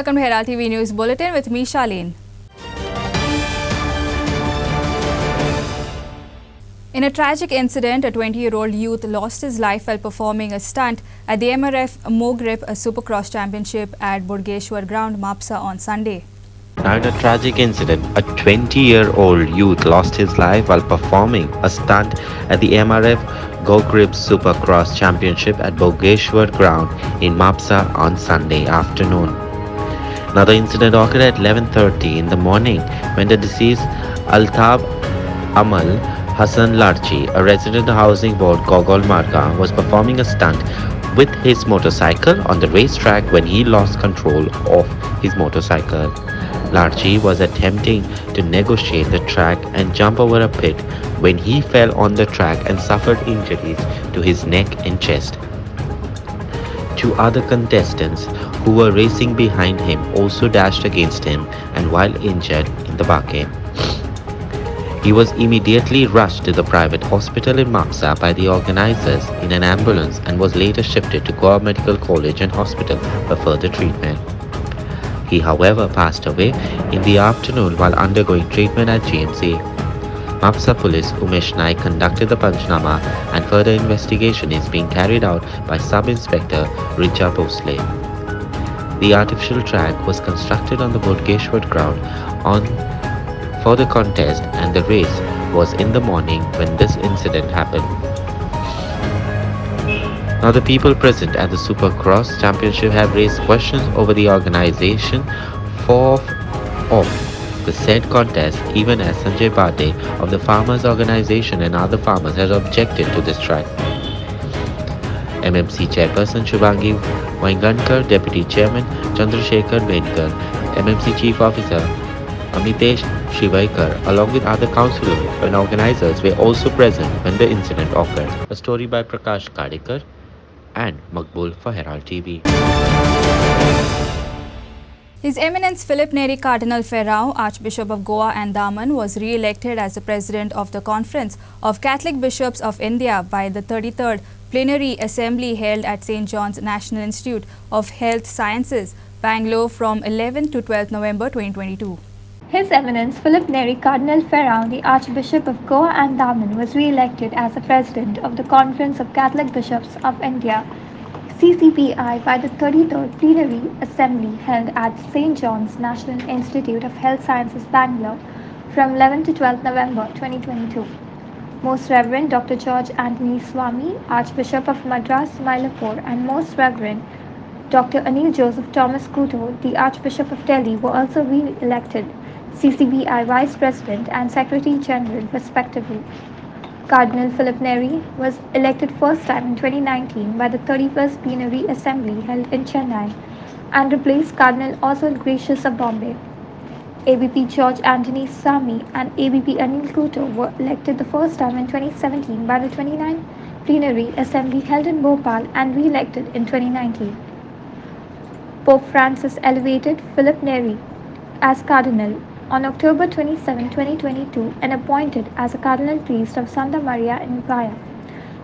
welcome to Herald TV News Bulletin with me, Shaleen. In a tragic incident, a 20-year-old youth lost his life while performing a stunt at the MRF Mogrip Supercross Championship at Burgeshwar Ground, Mapsa on Sunday. Now, in a tragic incident, a 20-year-old youth lost his life while performing a stunt at the MRF Grip Supercross Championship at Bogeshwar Ground in Mapsa on Sunday afternoon. Another incident occurred at 11:30 in the morning when the deceased Altab Amal Hassan Larchi, a resident housing board Gogol Marga, was performing a stunt with his motorcycle on the racetrack when he lost control of his motorcycle. Larchi was attempting to negotiate the track and jump over a pit when he fell on the track and suffered injuries to his neck and chest. Two other contestants who were racing behind him also dashed against him and while injured in the baque. He was immediately rushed to the private hospital in Mapsa by the organizers in an ambulance and was later shifted to Goa Medical College and Hospital for further treatment. He, however, passed away in the afternoon while undergoing treatment at GMC. Mapsa Police Umesh Naik conducted the Panchnama and further investigation is being carried out by Sub-Inspector Richa Bhosle. The artificial track was constructed on the Bodgeshwar ground for the contest and the race was in the morning when this incident happened. Now, the people present at the Supercross Championship have raised questions over the organization of the said contest, even as Sanjay Bade of the Farmers Organization and other farmers has objected to this track. MMC Chairperson Shubhangi Vaingankar, Deputy Chairman Chandrasekhar Benkar, MMC Chief Officer Amitesh Shivaikar, along with other councillors and organizers were also present when the incident occurred. A story by Prakash Kadekar and Makbul for Herald TV. His Eminence Philip Neri Cardinal Ferrao, Archbishop of Goa and Daman, was re-elected as the President of the Conference of Catholic Bishops of India by the 33rd Plenary Assembly held at St. John's National Institute of Health Sciences, Bangalore from 11 to 12 November 2022. His Eminence Philip Neri Cardinal Ferrao, the Archbishop of Goa and Daman, was re-elected as the President of the Conference of Catholic Bishops of India, CCBI, by the 33rd Plenary Assembly held at St. John's National Institute of Health Sciences, Bangalore, from 11 to 12 November 2022. Most Reverend Dr. George Anthony Swami, Archbishop of Madras, Mylapore, and Most Reverend Dr. Anil Joseph Thomas Kuto, the Archbishop of Delhi, were also re-elected CCBI Vice President and Secretary General, respectively. Cardinal Philip Neri was elected first time in 2019 by the 31st Plenary Assembly held in Chennai and replaced Cardinal Oswald Gracious of Bombay. ABP George Anthony Swami and ABP Anil Kuto were elected the first time in 2017 by the 29th Plenary Assembly held in Bhopal and re-elected in 2019. Pope Francis elevated Philip Neri as Cardinal on October 27, 2022 and appointed as a Cardinal Priest of Santa Maria in Gaia.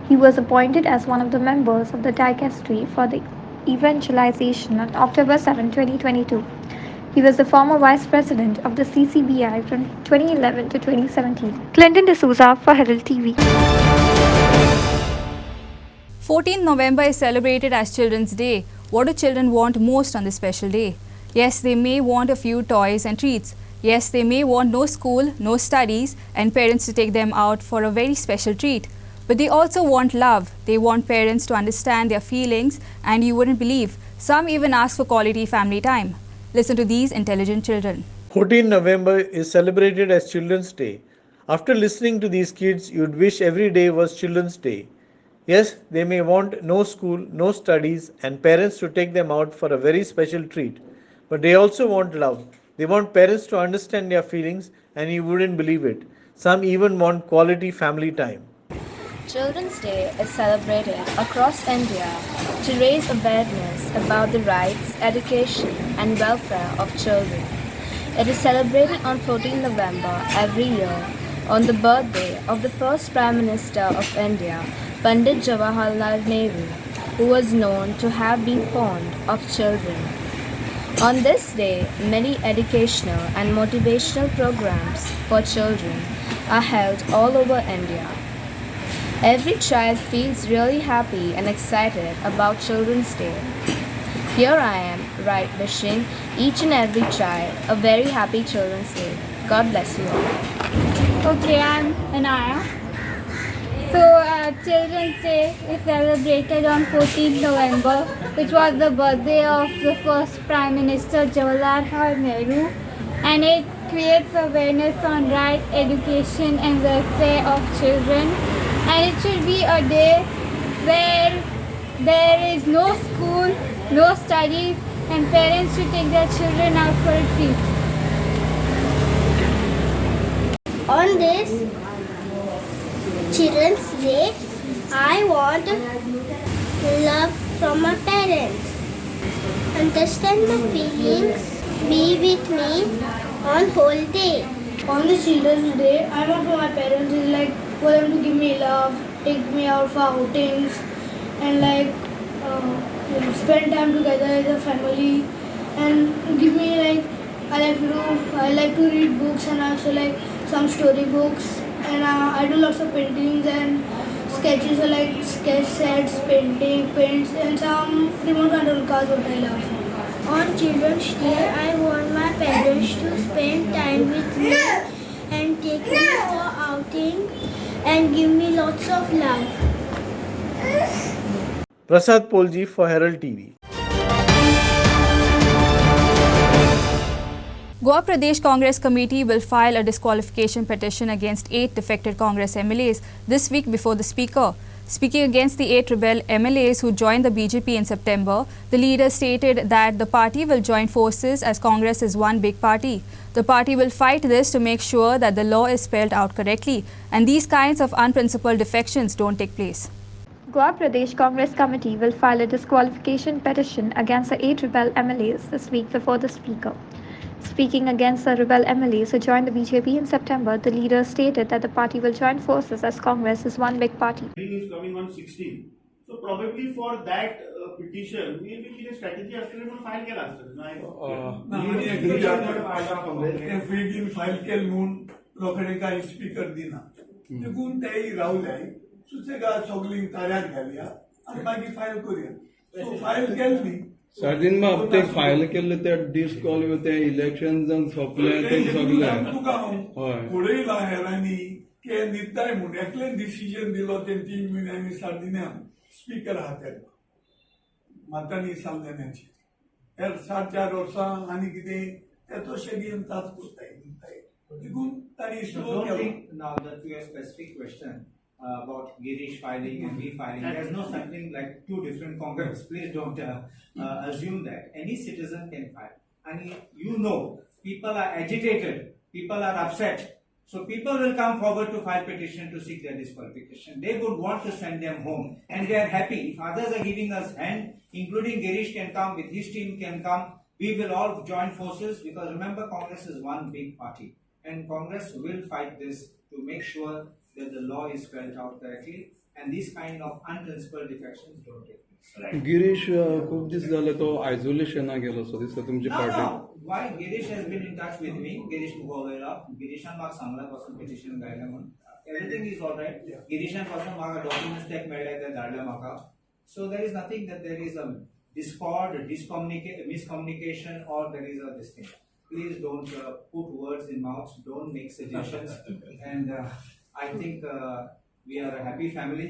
He was appointed as one of the members of the Dicastery for the Evangelization on October 7, 2022. He was the former Vice President of the CCBI from 2011 to 2017. Clinton D'Souza for Herald TV. 14th November is celebrated as Children's Day. What do children want most on this special day? Yes, they may want a few toys and treats. Yes, they may want no school, no studies, and parents to take them out for a very special treat. But they also want love. They want parents to understand their feelings, and you wouldn't believe, some even ask for quality family time. Listen to these intelligent children. 14 November is celebrated as Children's Day. After listening to these kids, you'd wish every day was Children's Day. Yes, they may want no school, no studies, and parents to take them out for a very special treat. But they also want love. They want parents to understand their feelings, and you wouldn't believe it. Some even want quality family time. Children's Day is celebrated across India to raise awareness about the rights, education, and welfare of children. It is celebrated on 14 November every year on the birthday of the first Prime Minister of India, Pandit Jawaharlal Nehru, who was known to have been fond of children. On this day, many educational and motivational programs for children are held all over India. Every child feels really happy and excited about Children's Day. Here I am, right, wishing each and every child a very happy Children's Day. God bless you all. Okay, I'm Anaya. So, Children's Day is celebrated on 14th November, which was the birthday of the first Prime Minister Jawaharlal Nehru, and it creates awareness on right, education, and welfare of children. And it should be a day where there is no school, no studies, and parents should take their children out for a treat. On this Children's Day, I want love from my parents. Understand my feelings, be with me on whole day. On the Children's Day, I want for my parents is like for them to give me love, take me out for outings, and spend time together as a family, and give me I like to read books and also like some story books, and I do lots of paintings and sketches, like sketch sets, paints, and some remote control cars what I love. On Children's Day, I want my parents to spend time with me and take me for outing and give me lots of love. Prasad Polji for Herald TV. Goa Pradesh Congress Committee will file a disqualification petition against 8 defected Congress MLAs this week before the Speaker. Speaking against the 8 rebel MLAs who joined the BJP in September, the leader stated that the party will join forces as Congress is one big party. The party will fight this to make sure that the law is spelled out correctly and these kinds of unprincipled defections don't take place. Goa Pradesh Congress Committee will file a disqualification petition against the 8 rebel MLAs this week before the Speaker. Speaking against the rebel MLAs who joined the BJP in September, the leader stated that the party will join forces as Congress is one big party. Hearing is coming on 16. So probably for that petition, maybe की strategy असते म्हणून file केला असतं. ते field file केले म्हणून लोकांनी काही स्पीकर दिना देखून तेही रावले सुसेगाद सगळी कार्यात घालया आणि मागीर फाईल करूया सो फाईल केली सर्दीन मा ते फायल केले ते डिस्कॉल ते इलेक्शन सोपले ते सगळे तुका उडयला हेरांनी के निर्णय म्हणून एकले डिसिजन दिलो ते 3 महिन्यांनी सर्दीने स्पीकर हातात मातांनी सांगण्याची हेर 4 वर्सां आनी कितें तेचो शेड्यूल ताच करताय देखून ताणी slow Kelo. Now that we have specific question about Girish filing and me filing, there's no something like 2 different Congress. Please don't assume that. Any citizen can file. And you know, people are agitated, people are upset. So people will come forward to file petition to seek their disqualification. They would want to send them home and they are happy. If others are giving us hand, including Girish can come, with his team can come, we will all join forces because remember Congress is one big party. And Congress will fight this to make sure that the law is spelled out correctly and these kind of unprincipled defections don't take place. Girish खूप this झाले तो आयसोलेशना गेलो सो दिसता तुमची party. Why Girish has been in touch with me, Girish Mugovela, Girishan म्हाका सांगला पासून petition घायला म्हणून. Everything is all right. Girishan पासून म्हाका documents तेक मेळ्ळे ते धाडले म्हाका. So there is nothing that there is a discord, miscommunication or there is a this thing. Please don't put words in mouths, don't make suggestions and I think we are a happy family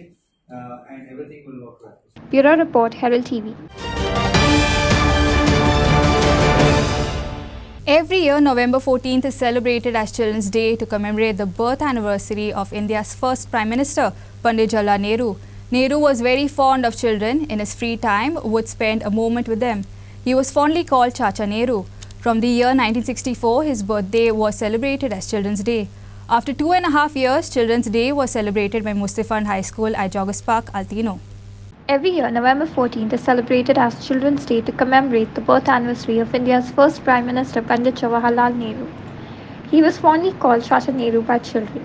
and everything will work well. Bureau Report, Herald TV. Every year, November 14th is celebrated as Children's Day to commemorate the birth anniversary of India's first Prime Minister, Pandit Jawaharlal Nehru. Nehru was very fond of children. In his free time, would spend a moment with them. He was fondly called Chacha Nehru. From the year 1964, his birthday was celebrated as Children's Day. After 2.5 years, Children's Day was celebrated by Mustafand High School at Joggers Park, Altino. Every year, November 14th is celebrated as Children's Day to commemorate the birth anniversary of India's first Prime Minister, Pandit Jawaharlal Nehru. He was fondly called Chacha Nehru by children,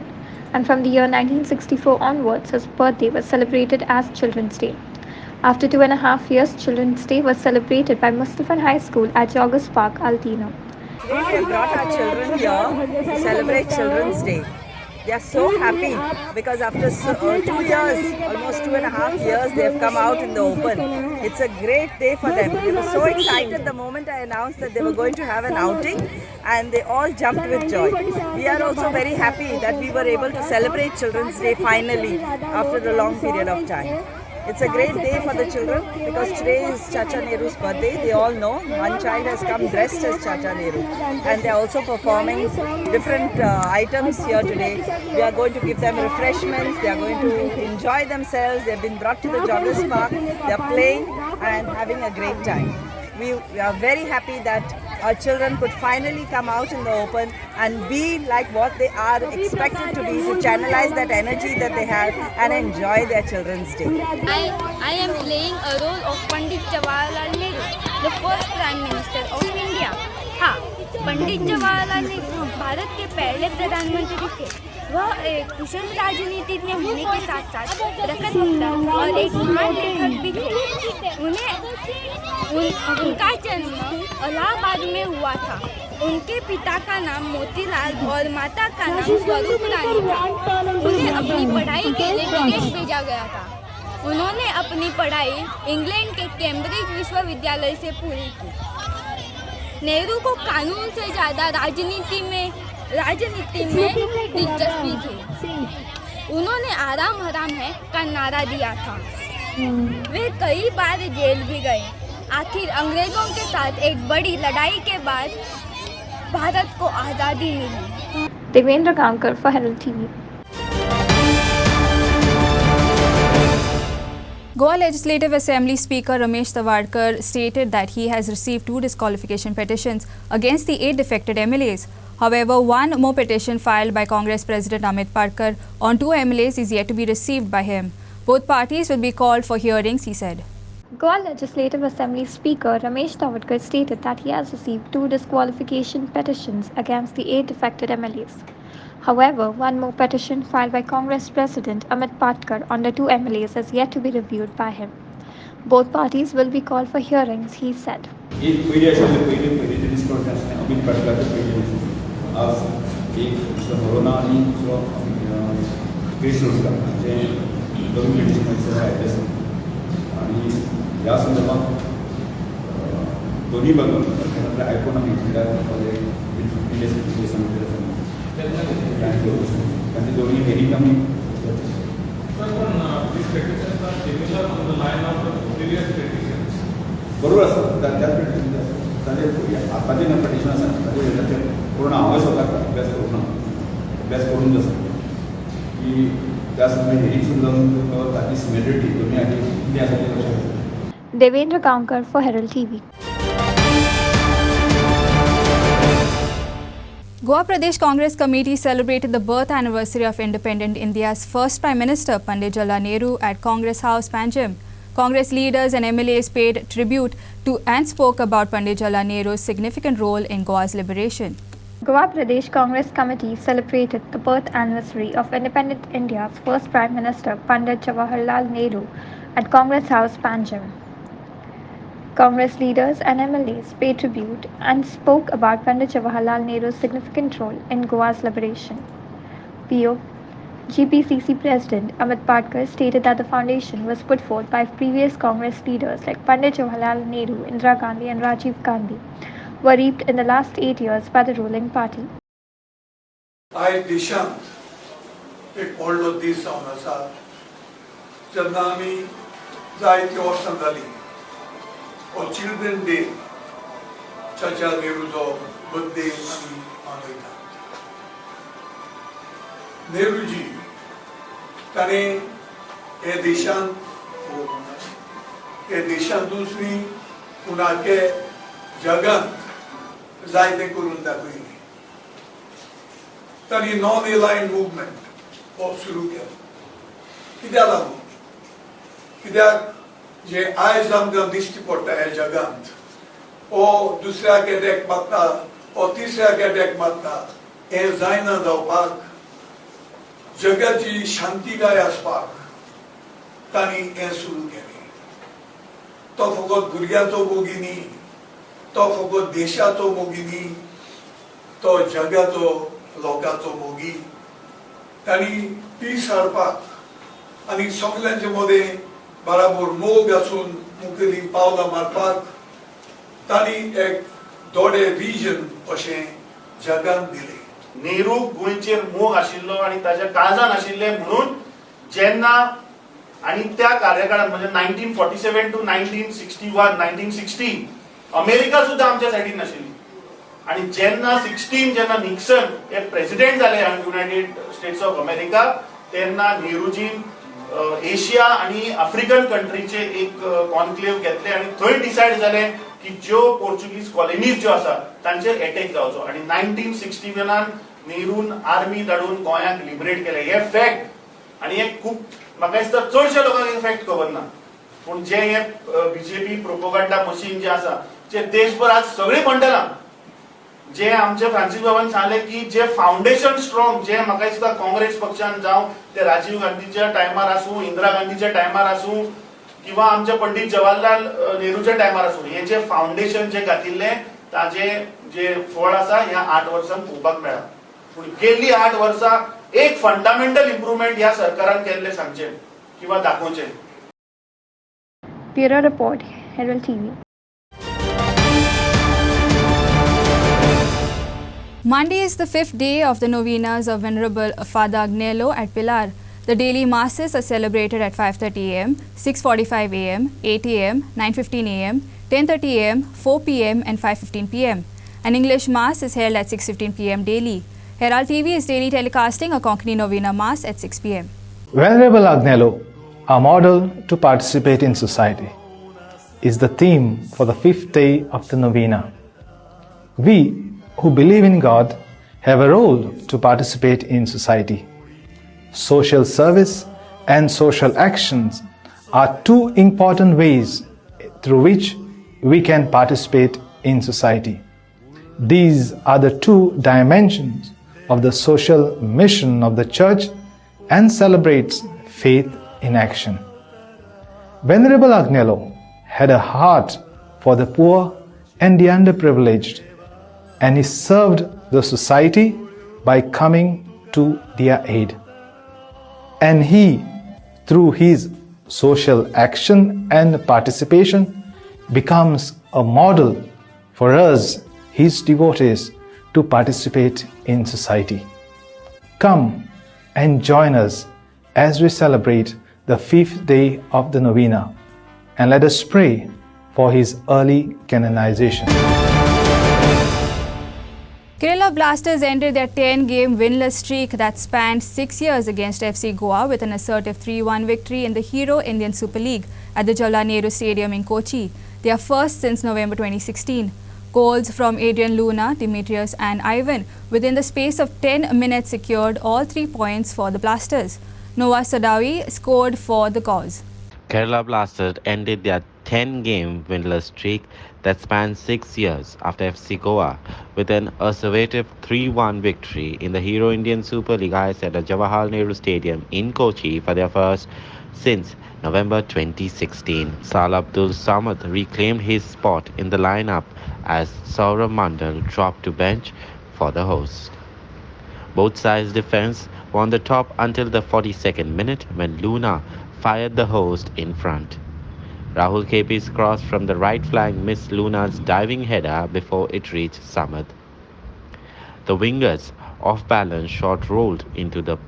and from the year 1964 onwards, his birthday was celebrated as Children's Day. After 2.5 years, Children's Day was celebrated by Mustafan High School at Joggers Park, Altino. Today we have brought our children here to celebrate Children's Day. They are so happy because after 2 years, almost 2.5 years, they have come out in the open. It's a great day for them. They were so excited the moment I announced that they were going to have an outing, and they all jumped with joy. We are also very happy that we were able to celebrate Children's Day finally after a long period of time. It's a great day for the children because today is Chacha Nehru's birthday. They all know one child has come dressed as Chacha Nehru, and they are also performing different items here today. We are going to give them refreshments. They are going to enjoy themselves. They have been brought to the Joggers Park. They are playing and having a great time. We are very happy that our children could finally come out in the open and be like what they are expected to be, to channelize that energy that they have and enjoy their Children's Day. I am playing a role of Pandit Jawaharlal Nehru, the first Prime Minister of India. हाँ, पंडित जवाहरलाल नेहरू भारत के पहले प्रधानमंत्री थे। वह एक कुशल राजनीतिज्ञ होने के साथ साथ प्रखर वक्ता और एक महान लेखक भी थे। उनका जन्म इलाहाबाद में हुआ था। उनके पिता का नाम मोतीलाल और माता का नाम स्वरूप रानी था। उन्हें अपनी पढ़ाई के लिए विदेश भेजा गया था। उन्होंने अपनी पढ़ाई इंग्लैंड के कैम्ब्रिज विश्वविद्यालय से पूरी की। नेहरू को कानून से ज़्यादा राजनीति में दिलचस्पी थी। उन्होंने आराम हराम है का नारा दिया था। वे कई बार जेल भी गए। आखिर अंग्रेजों के साथ एक बड़ी लड़ाई के बाद भारत को आज़ादी मिली। Devendra Gaonkar for Herald TV. Goa Legislative Assembly Speaker Ramesh Tawardkar stated that he has received 2 disqualification petitions against the 8 defected MLAs. However, one more petition filed by Congress President Amit Parkar on 2 MLAs is yet to be received by him. Both parties will be called for hearings, he said. Goa Legislative Assembly Speaker Ramesh Tawardkar stated that he has received 2 disqualification petitions against the 8 defected MLAs. However, one more petition filed by Congress President Amit Parkar on the 2 MLAs is yet to be reviewed by him. Both parties will be called for hearings, he said. या संदर्भात दोन्ही बाजून आपल्या economic त्यांनी दोन्ही हेरी कमी बरोबर असतं आता जे पिटिशन असतात ते पूर्ण आवश्यक होता अभ्यास करून असतं की त्यासाठी हेरी सुद्धा त्याची सिमिलरिटी दोन्ही आधी त्यासाठी लक्षात Devendra Gaonkar for Herald TV. Goa Pradesh Congress Committee celebrated the birth anniversary of independent India's first Prime Minister Pandit Jawaharlal Nehru at Congress House, Panjim. Congress leaders and MLAs paid tribute to and spoke about Pandit Jawaharlal Nehru's significant role in Goa's liberation. Goa Pradesh Congress Committee celebrated the birth anniversary of independent India's first Prime Minister Pandit Jawaharlal Nehru at Congress House, Panjim. Congress leaders and MLAs paid tribute and spoke about Pandit Jawaharlal Nehru's significant role in Goa's liberation. PO GPCC President Amit Parkar stated that the foundation was put forth by previous Congress leaders like Pandit Jawaharlal Nehru, Indira Gandhi and Rajiv Gandhi, were reaped in the last 8 years by the ruling party. आयज देशांत एक व्हडलो दीस जावन आसा जेन्ना आमी जायत्यो वर्सां जालीं और चिल्ड्रन डे चाचा नेहरूचो बर्थडे आमी मनयता. नेहरूजी ताणें हे देशांतूच न्ही पूण आख्खे जगांत जायतें करून दाखयलें. ताणें नॉन एलायन मुवमेंट हो सुरू केलो. कित्याक लागून? कित्याक जे आयज आमकां दिश्टी पडटा ह्या जगांत ओ दुसऱ्या केट्याक मागता ओ तिसऱ्या केट्याक मागता हें जायना जावपाक, जगाची शांतीकाय आसपाक तांणी हें सुरू केलें. तो फकत भुरग्याचो मोगी न्ही, तो फकत देशाचो मोगी न्ही, तो जगाचो लोकांचो मोगी. तांणी पीस हाडपाक आनी सगळ्यांचे मदें बराबर मोग आसून मुखेली पावलां मारपाक तांणी एक दोडे विजन अशें जगान दिलें. नेहरू गोंयचेर मोग आशिल्लो आनी ताच्या काळजान आशिल्ले म्हणून जेन्ना आणि त्या कार्यकाळात म्हणजे 1947 to 1961 1960 अमेरिका सुद्धा आमच्या सायडीन नाशिल्ली. आणि जेन्ना 16 जेन्ना निक्सन हे प्रेसिडेंट जाले युनायटेड स्टेट्स ऑफ अमेरिका तेन्ना नेहरूजीन एशिया आणि आफ्रिकन कंट्रीचे एक कॉन्क्लेव घेतले आणि थंय डिसायड जाले की ज्यो पोर्चुगीज कॉलनीज ज्यो आसा तांचेर अटॅक जावचो. आणि 1961 नेरून आर्मी धाडून गोंयाक लिबरेट केले. हे फॅक्ट आणि हे खूप म्हाका दिसता चडशे लोकांक हे फॅक्ट खबर ना. पूण जे हे बीजेपी प्रोपोगंडा मशीन जे आसा जे देशभर आज सगळी म्हणटला जे आमचे फ्रांसीस बाबान सांगले की जे फाउंडेशन स्ट्रॉंग जे म्हाका दिसता काँग्रेस पक्षान जावं ते राजीव गांधीच्या टायमार आसूं इंदिरा गांधीच्या टायमार आसूं किंवा आमचे पंडित जवाहरलाल नेहरूच्या टायमार आसूं हे जे फाउंडेशन जे घातिल्ले ताजे जे फळ आसा ह्या 8 वर्सांत पळोवपाक मेळ्ळा. पूण गेल्ली 8 वर्सां एक फंडामेंटल इम्प्रुवमेंट ह्या सरकारान केल्ले सांगचे किंवा दाखोवचे. Bureau Report, Herald TV. Monday is the 5th day of the novenas of Venerable Father Agnello at Pilar. The daily masses are celebrated at 5:30 a.m., 6:45 a.m., 8 a.m., 9:15 a.m., 10:30 a.m., 4 p.m. and 5:15 p.m. An English Mass is held at 6:15 p.m. daily. Herald TV is daily telecasting a Konkani Novena Mass at 6 p.m. Venerable Agnello, a model to participate in society, is the theme for the 5th day of the novena. We who believe in God have a role to participate in society. Social service and social actions are two important ways through which we can participate in society. These are the two dimensions of the social mission of the Church and celebrates faith in action. Venerable Agnello had a heart for the poor and the underprivileged, and he served the society by coming to their aid. And he, through his social action and participation, becomes a model for us, his devotees, to participate in society. Come and join us as we celebrate the 5th day of the novena, and let us pray for his early canonization. Kerala Blasters ended their 10-game winless streak that spanned 6 years against FC Goa with an assertive 3-1 victory in the Hero Indian Super League at the Jawaharlal Nehru Stadium in Kochi, their first since November 2016. Goals from Adrian Luna, Demetrius and Ivan within the space of 10 minutes secured all 3 points for the Blasters. Noah Sadawi scored for the cause. Kerala Blasters ended their 10-game winless streak that spanned 6 years after FC Goa with an assertive 3-1 victory in the Hero Indian Super League at the Jawaharlal Nehru Stadium in Kochi for their first since November 2016. Sal Abdul Samad reclaimed his spot in the lineup as Saurav Mandal dropped to bench for the host. Both sides' defense were on the top until the 42nd minute when Luna fired the host in front. Rahul KP's cross from the right flank missed Luna's diving header before it reached Samad. The winger's off-balance shot rolled into the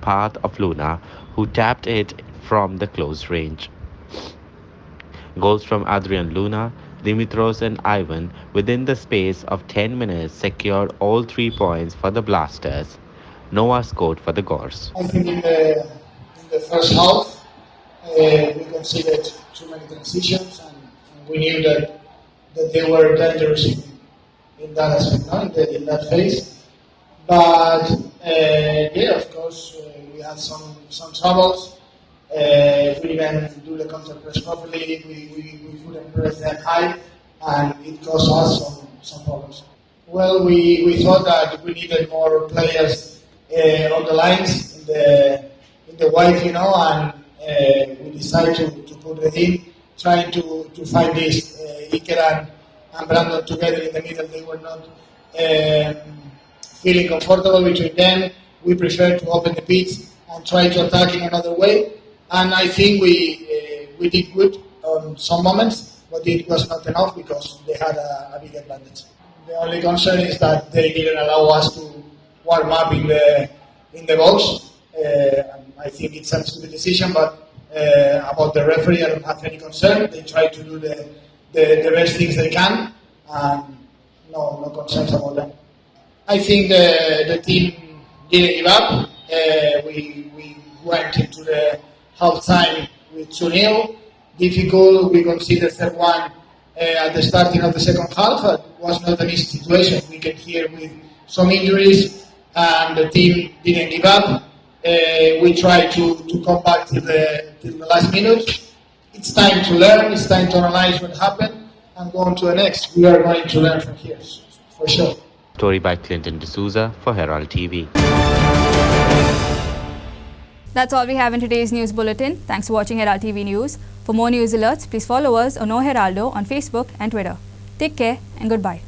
path of Luna, who tapped it from the close range. Goals from Adrian Luna, Dimitrios and Ivan within the space of 10 minutes secured all 3 points for the Blasters. Noah scored for the Gors. I think in the first half, we considered too many transitions, and we knew that they were dangerous in that aspect, in that phase. But yeah, of course, we had some troubles. We didn't do the counter press properly. We couldn't press that high, and it caused us some problems. Well, we thought that we needed more players on the lines in the wide, and we decided to put it in trying to fight this. Iker and Brandon together in the middle, they were not feeling comfortable between them. We prefer to open the pitch and try to attack in another way. And I think we did good on some moments, but it was not enough because they had a big advantage. The only concern is that they didn't allow us to warm up in the box. I think it's a stupid decision, but about the referee, I don't have any concern. They try to do the best things they can, and no concerns about that. I think the team didn't give up. We went into the halftime with 2-0. Difficult. We considered third one at the starting of the second half. It was not an easy situation. We came here with some injuries, and the team didn't give up. We tried to come back till the last minute. It's time to learn. It's time to analyze what happened and go on to the next. We are going to learn from here, for sure. Story by Clinton D'Souza for Herald TV. That's all we have in today's news bulletin. Thanks for watching Herald TV News. For more news alerts, please follow us on O Heraldo on Facebook and Twitter. Take care and goodbye.